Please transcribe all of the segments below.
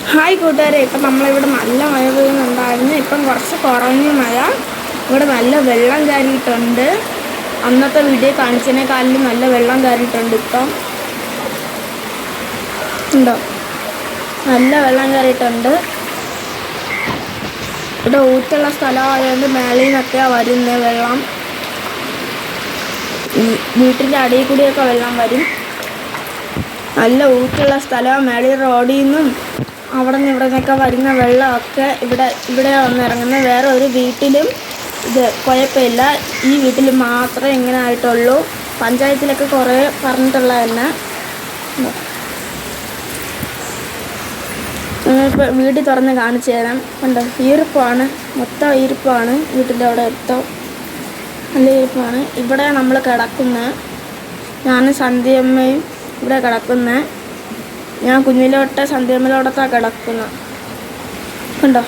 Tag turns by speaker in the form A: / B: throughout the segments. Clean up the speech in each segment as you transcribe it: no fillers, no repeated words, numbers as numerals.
A: Hi കൂട്ടുകാരെ, ഇപ്പം നമ്മളിവിടെ നല്ല മഴ പെയ്യുന്നുണ്ടായിരുന്നു. ഇപ്പം കുറച്ച് കുറഞ്ഞ മഴ. ഇവിടെ നല്ല വെള്ളം കയറിയിട്ടുണ്ട്. അന്നത്തെ വീഡിയോ കാണിച്ചതിനേക്കാളും നല്ല വെള്ളം കയറിയിട്ടുണ്ട്. ഇപ്പം ഉണ്ടോ, നല്ല വെള്ളം കയറിയിട്ടുണ്ട്. ഇവിടെ ഊറ്റുള്ള സ്ഥലമായതുകൊണ്ട് മേളിൽ നിന്നൊക്കെയാണ് വരുന്നത് വെള്ളം. വീട്ടിൻ്റെ അടിയിൽ കൂടിയൊക്കെ വെള്ളം വരും. നല്ല ഊറ്റുള്ള സ്ഥലം. മേളിൽ റോഡിൽ നിന്നും അവിടെ നിന്ന് ഇവിടെ നിന്നൊക്കെ വരുന്ന വെള്ളമൊക്കെ ഇവിടെ വന്നിറങ്ങുന്നത്. വേറെ ഒരു വീട്ടിലും ഇത് കുഴപ്പമില്ല. ഈ വീട്ടിൽ മാത്രമേ ഇങ്ങനെ ആയിട്ടുള്ളൂ. പഞ്ചായത്തിലൊക്കെ കുറേ പറഞ്ഞിട്ടുള്ള തന്നെ. ഇപ്പോൾ വീട്ടിൽ തുറന്ന് കാണിച്ചു തരാം. കണ്ടോ, ഈർപ്പാണ്, മൊത്തം ഈർപ്പാണ്. വീട്ടിൻ്റെ അവിടെ മൊത്തം നല്ല ഈർപ്പാണ്. ഇവിടെ നമ്മൾ കിടക്കുന്നത്, ഞാനും സന്ധ്യമ്മയും ഇവിടെ കിടക്കുന്നത്. ഞാൻ കുഞ്ഞിലോട്ട് സന്ധ്യമ്മലോടത്താണ് കിടക്കുന്നത്. കണ്ടോ,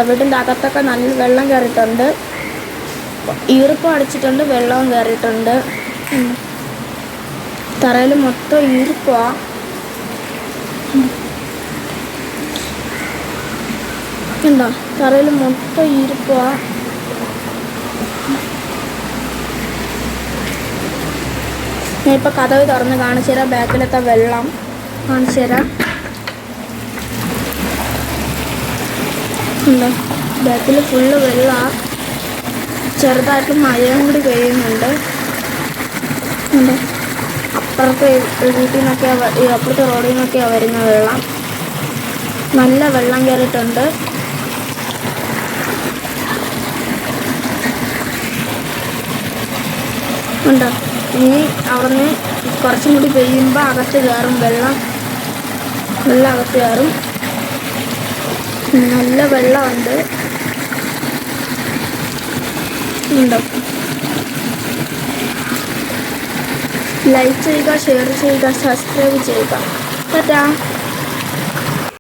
A: വീട്ടിൻ്റെ അകത്തൊക്കെ നല്ല വെള്ളം കയറിയിട്ടുണ്ട്. ഈർപ്പം അടിച്ചിട്ടുണ്ട്, വെള്ളവും കയറിയിട്ടുണ്ട്. തറയിൽ മൊത്തം ഈർപ്പമാണ്. കണ്ടോ, തറയിൽ മൊത്തം ഈർപ്പമാണ്. ഞാൻ ഇപ്പോൾ കതവ് തുറന്ന് കാണിച്ചു തരാം. ബാക്കിലത്തെ വെള്ളം കാണിച്ചു തരാം. ഉണ്ടോ, ബാക്കിൽ ഫുള്ള് വെള്ളമാണ്. ചെറുതായിട്ട് മഴയും കൂടി പെയ്യുന്നുണ്ട്. ഉണ്ടോ, അപ്പുറത്തെ വീട്ടിൽ നിന്നൊക്കെ അപ്പുറത്തെ റോഡിൽ നിന്നൊക്കെയാണ് വരുന്ന വെള്ളം. നല്ല വെള്ളം കയറിയിട്ടുണ്ട്. ഉണ്ടോ, ഇനി അവിടുന്ന് കുറച്ചും കൂടി പെയ്യുമ്പോൾ അകത്ത് കയറും വെള്ളം അകത്ത് കയറും. നല്ല വെള്ളമുണ്ട്. ഉണ്ടോ, ലൈക്ക് ചെയ്യുക, ഷെയർ ചെയ്യുക, സബ്സ്ക്രൈബ് ചെയ്യുക. ടാറ്റാ.